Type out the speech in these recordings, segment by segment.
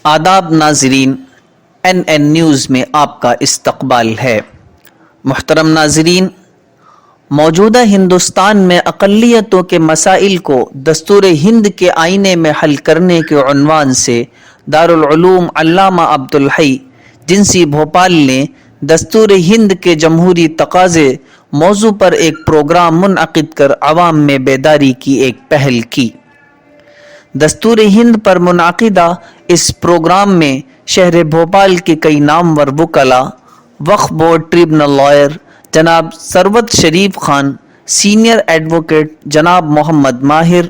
آداب ناظرین، N news میں آپ کا استقبال ہے۔ محترم ناظرین، موجودہ ہندوستان میں اقلیتوں کے مسائل کو دستور ہند کے آئینے میں حل کرنے کے عنوان سے دارالعلوم علامہ عبدالحی جنسی بھوپال نے دستور ہند کے جمہوری تقاضے موضوع پر ایک پروگرام منعقد کر عوام میں بیداری کی ایک پہل کی۔ دستور ہند پر منعقدہ اس پروگرام میں شہر بھوپال کے کئی نامور وکلاء، وقف بورڈ ٹریبونل لائر جناب ثروت شریف خان، سینئر ایڈوکیٹ جناب محمد ماہر،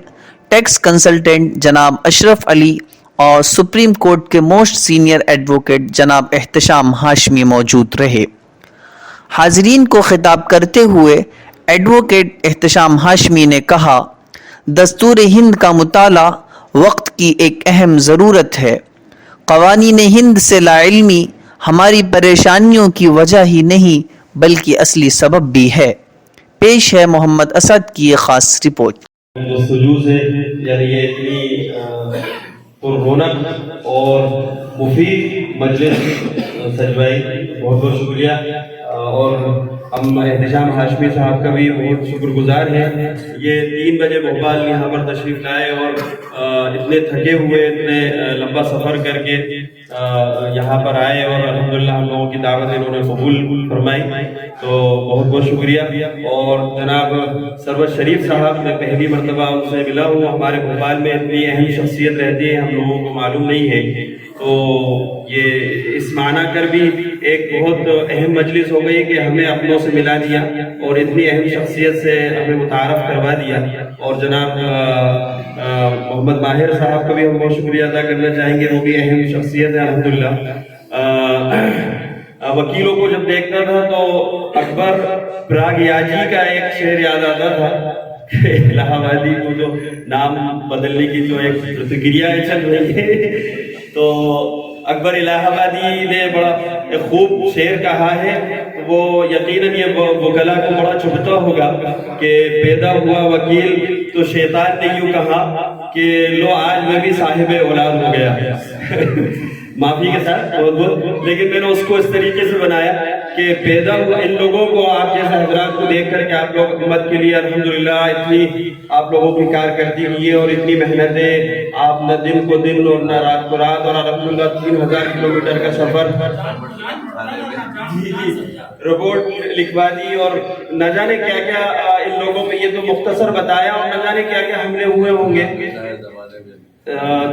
ٹیکس کنسلٹنٹ جناب اشرف علی اور سپریم کورٹ کے موسٹ سینئر ایڈوکیٹ جناب احتشام ہاشمی موجود رہے۔ حاضرین کو خطاب کرتے ہوئے ایڈوکیٹ احتشام ہاشمی نے کہا، دستور ہند کا مطالعہ وقت کی ایک اہم ضرورت ہے۔ قوانین ہند سے لا علمی ہماری پریشانیوں کی وجہ ہی نہیں بلکہ اصلی سبب بھی ہے۔ پیش ہے محمد اسد کی یہ خاص رپورٹ۔ جستجو سے یعنی یہ اتنی پررونق اور مفید مجلس سجوائی، بہت بہت شکریہ، اور ہم احتشام ہاشمی صاحب کا بھی بہت شکر گزار ہیں۔ یہ 3 بجے بھوپال یہاں پر تشریف لائے اور اتنے تھکے ہوئے، اتنے لمبا سفر کر کے یہاں پر آئے اور الحمدللہ ہم لوگوں کی دعوت انہوں نے قبول فرمائی، تو بہت بہت شکریہ۔ اور جناب ثروت شریف صاحب، میں پہلی مرتبہ ان سے ملا ہوں۔ ہمارے بھوپال میں اتنی اہم شخصیت رہتی ہے، ہم لوگوں کو معلوم نہیں ہے، تو یہ اس معنی کر بھی ایک بہت اہم مجلس ہو گئی کہ ہمیں اپنوں سے ملا دیا اور اتنی اہم شخصیت سے ہمیں متعارف کروا دیا۔ اور جناب محمد ماہر صاحب کا بھی ہم بہت شکریہ ادا کرنا چاہیں گے، وہ بھی اہم شخصیت ہے الحمدللہ۔ وکیلوں کو جب دیکھتا تھا تو اکبر پراگیاجی کا ایک شعر یاد آتا تھا کہ الہ آبادی کو جو نام بدلنے کی جو ایک پرتکریا چل رہی ہے، تو اکبر الہ آبادی نے بڑا خوب شعر کہا ہے۔ وہ یقیناً یہ وکلا کو بڑا چبھتا ہوگا کہ پیدا ہوا وکیل تو شیطان نے یوں کہا کہ لو آج میں بھی صاحب اولاد ہو گیا۔ معافی کے ساتھ بہت بہت، لیکن میں نے اس کو اس طریقے سے بنایا کہ پیدا ہوا ان لوگوں کو، آپ جیسے حضرات کو دیکھ کر کہ آپ لوگ امت کے لیے الحمدللہ اتنی آپ لوگوں کی کارکردگی ہے اور اتنی محنتیں، آپ نہ دن کو دن اور نہ رات کو رات، اور الحمدللہ 3000 کلومیٹر کا سفر رپورٹ لکھوا دی، اور نہ جانے کیا کیا ان لوگوں پہ، یہ تو مختصر بتایا، اور نہ جانے کیا کیا حملے ہوئے ہوں گے۔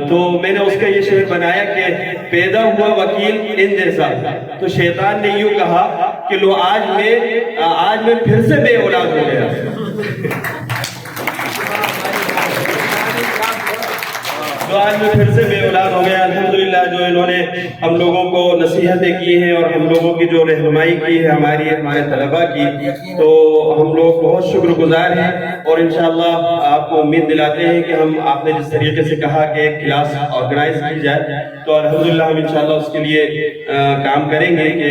تو میں نے اس کا یہ شعر بنایا کہ پیدا ہوا وکیل ان جیسا تو شیطان نے یوں کہا کہ لو آج میں پھر سے بے اولاد ہو گیا۔ تو آج میں پھر سے بے اولاد ہو گیا۔ الحمدللہ جو انہوں نے ہم لوگوں کو نصیحتیں کی ہیں اور ہم لوگوں کی جو رہنمائی کی ہے ہمارے طلباء کی، تو ہم لوگ بہت شکر گزار ہیں، اور انشاءاللہ آپ کو امید دلاتے ہیں کہ ہم، آپ نے جس طریقے سے کہا کہ ایک کلاس آرگنائز کی جائے، تو الحمدللہ ہم انشاءاللہ اس کے لیے کام کریں گے کہ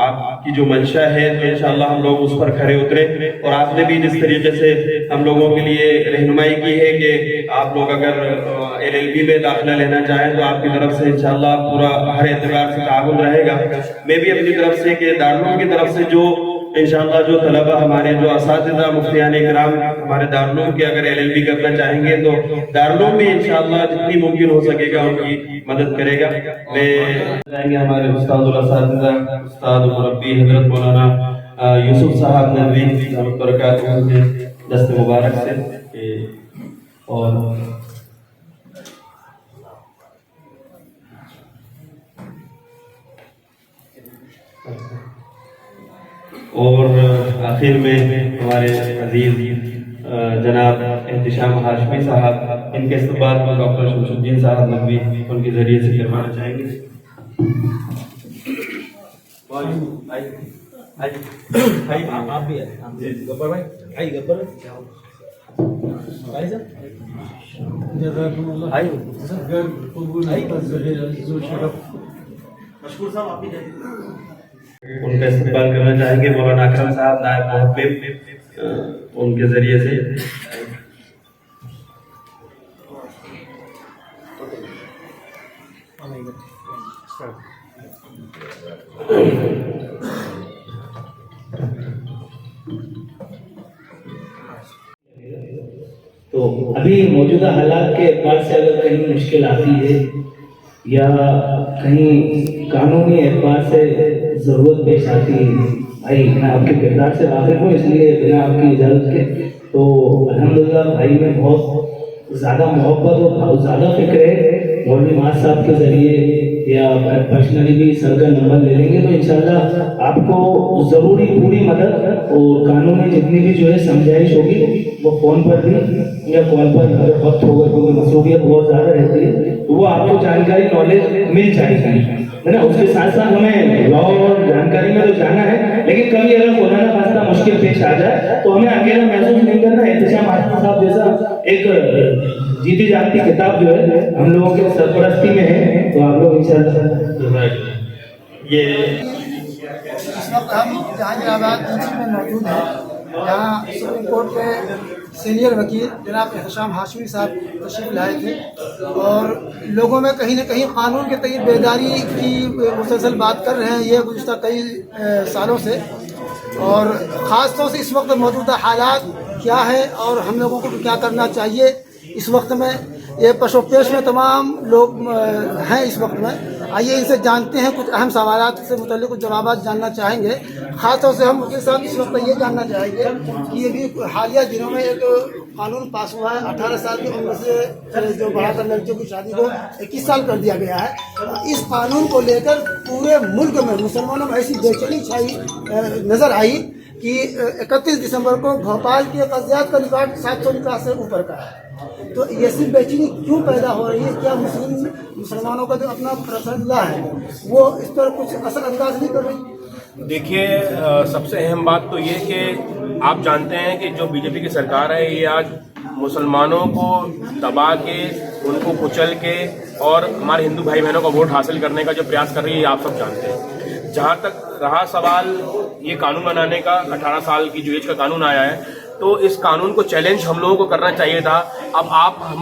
آپ کی جو منشا ہے تو انشاءاللہ ہم لوگ اس پر کھرے اترے۔ اور آپ نے بھی جس طریقے سے ہم لوگوں کے لیے رہنمائی کی ہے کہ آپ لوگ اگر LLB میں داخلہ لینا چاہیں تو آپ کی طرف سے انشاءاللہ پورا ہر اعتبار سے تعاون رہے گا۔ میں بھی اپنی طرف سے کہ دارالعلوم کی طرف سے جو انشاءاللہ جو طلبہ ہمارے جو اساتذہ مفتیان کرام ہمارے دارالعلوم کے اگر LLB کرنا چاہیں گے تو دارالعلوم میں انشاءاللہ جتنی ممکن ہو سکے گا ان کی مدد کرے گا۔ میں چاہیں گے ہمارے استاد الاساتذہ، استاد مربی حضرت مولانا یوسف صاحب ندوی رحمۃ اللہ برکاتہ کے دست مبارک سے، اور آخر میں ہمارے عزیز جناب احتشام ہاشمی صاحب، ان کے استقبال میں ڈاکٹر شمس الدین صاحب ندوی ان کے ذریعے سے کروانا چاہیں گے۔ آپ بھی گبر بھائی، آئی گبر مشکور صاحب، آپ بھی ان کا استقبال کرنا چاہیں گے۔ مولانا اکرم صاحب نائب محبب ان کے ذریعے سے تو ابھی موجودہ حالات کے اعتبار سے اگر کہیں مشکل آتی ہے یا کہیں قانونی اعتبار سے ضرورت پیش آتی ہے، بھائی میں آپ کے کردار سے واقف ہوں، اس لیے بنا آپ کی اجازت کے تو الحمدللہ بھائی میں بہت زیادہ محبت اور بہت زیادہ فکر ہے، مولوی معاذ صاحب کے ذریعے یا پرسنلی بھی سر کا نمبر لے لیں گے تو انشاءاللہ آپ کو ضروری پوری مدد اور قانونی جتنی بھی جو ہے سمجھائش ہوگی وہ فون پر بھی یا کال پر اگر وقت ہوگا کیونکہ مصروفیت بہت زیادہ رہتی ہے تو وہ آپ کو جانکاری نالج مل جائے گی، ہے نا۔ اس کے ساتھ ساتھ ہمیں لا اور جانکاری میں تو جانا ہے، لیکن کبھی اگر خدا نہ خواستہ مشکل پیش آ جائے تو ہمیں اکیلا محسوس نہیں کرنا۔ احتشام آصف صاحب جیسا ایک جیتی جاگتی کتاب جو ہے ہم لوگوں کے سرپرستی میں ہے تو آپ لوگ انشاءاللہ یہ اس وقت ہم جہانگیر آباد منصف میں موجود ہیں، جہاں سپریم کورٹ کے سینئر وکیل جناب احتشام ہاشمی صاحب تشریف لائے تھے اور لوگوں میں کہیں نہ کہیں قانون کے تئیں بیداری کی مسلسل بات کر رہے ہیں یہ گزشتہ کئی سالوں سے، اور خاص طور سے اس وقت موجودہ حالات کیا ہے اور ہم لوگوں کو کیا کرنا چاہیے اس وقت میں، یہ پش و پیش میں تمام لوگ ہیں اس وقت میں۔ آئیے ان سے جانتے ہیں، کچھ اہم سوالات سے متعلق کچھ جوابات جاننا چاہیں گے۔ خاص طور سے ہم کے ساتھ اس وقت یہ جاننا چاہیں گے کہ یہ بھی حالیہ دنوں میں ایک قانون پاس ہوا ہے، 18 سال کی عمر سے جو بڑھا کر لڑکیوں کی شادی کو 21 سال کر دیا گیا ہے۔ اس قانون کو لے کر پورے ملک میں مسلمانوں میں ایسی بے چینی چھائی نظر آئی کہ 31 دسمبر کو بھوپال کے قضیات کا ریکارڈ 750 سے اوپر کا ہے۔ تو یہ صرف بے چینی کیوں پیدا ہو رہی ہے؟ کیا مسلمانوں کا جو اپنا پسند لا ہے وہ اس پر کچھ اثر انداز نہیں کر رہی؟ دیکھیے سب سے اہم بات تو یہ کہ آپ جانتے ہیں کہ جو بی جے پی کی سرکار ہے یہ آج مسلمانوں کو دبا کے ان کو کچل کے اور ہمارے ہندو بھائی بہنوں کا ووٹ حاصل کرنے کا جو پریاس کر رہی ہے یہ آپ سب جانتے ہیں۔ جہاں تک رہا سوال یہ قانون بنانے کا، 18 سال کی جو ایج کا قانون آیا ہے تو اس قانون کو چیلنج ہم لوگوں کو کرنا چاہیے تھا۔ اب آپ ہم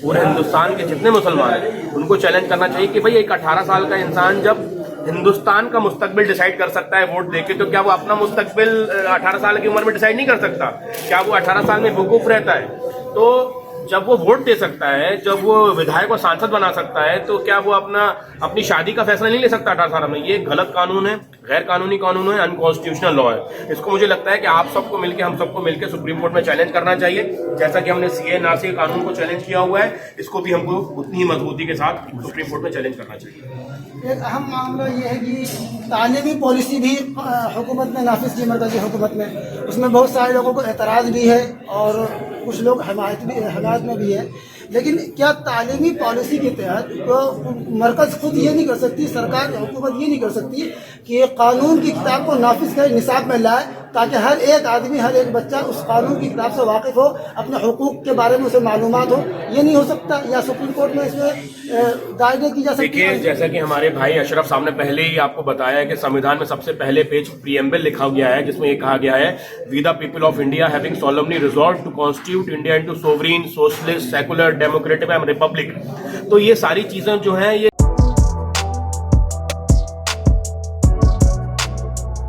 پورے ہندوستان کے جتنے مسلمان ہیں ان کو چیلنج کرنا چاہیے کہ بھائی ایک 18 سال کا انسان جب ہندوستان کا مستقبل ڈیسائیڈ کر سکتا ہے ووٹ دے کے تو کیا وہ اپنا مستقبل 18 سال کی عمر میں ڈیسائیڈ نہیں کر سکتا؟ کیا وہ 18 سال میں وقوف رہتا ہے؟ تو جب وہ ووٹ دے سکتا ہے، جب وہ ودھائک اور سانسد بنا سکتا ہے تو کیا وہ اپنی شادی کا فیصلہ نہیں لے سکتا 18 سال میں؟ یہ غلط قانون ہے، غیر قانونی قانون ہے، انکانسٹیٹیوشنل لا ہے۔ اس کو مجھے لگتا ہے کہ آپ سب کو مل کے، ہم سب کو مل کے سپریم کورٹ میں چیلنج کرنا چاہیے، جیسا کہ ہم نے سی اے این آر سی قانون کو چیلنج کیا ہوا ہے، اس کو بھی ہم کو اتنی ہی مضبوطی کے ساتھ سپریم کورٹ میں چیلنج کرنا چاہیے۔ ایک اہم معاملہ یہ ہے کہ تعلیمی پالیسی بھی حکومت نے نافذ کی، مرکزی حکومت نے، اس میں بہت سارے لوگوں کو اعتراض بھی ہے اور کچھ لوگ حمایت میں بھی ہے، لیکن کیا تعلیمی پالیسی کے تحت مرکز خود یہ نہیں کر سکتی، سرکار حکومت یہ نہیں کر سکتی کہ قانون کی کتاب کو نافذ کرے، نصاب میں لائے تاکہ ہر ایک آدمی، ہر ایک بچہ اس قانون کی کتاب سے واقف ہو، اپنے حقوق کے بارے میں اسے معلومات ہو؟ یہ نہیں ہو سکتا یا سپریم کورٹ میں اس میں دائرے کی جا سکتی ہے؟ دیکھیے جیسا کہ ہمارے بھائی اشرف صاحب نے پہلے ہی آپ کو بتایا ہے کہ سمویدھان میں سب سے پہلے پیج پریمبل لکھا گیا ہے جس میں یہ کہا گیا ہے we the people of India having solemnly resolved to constitute India into sovereign socialist secular democratic and republic. تو یہ ساری چیزیں جو ہیں یہ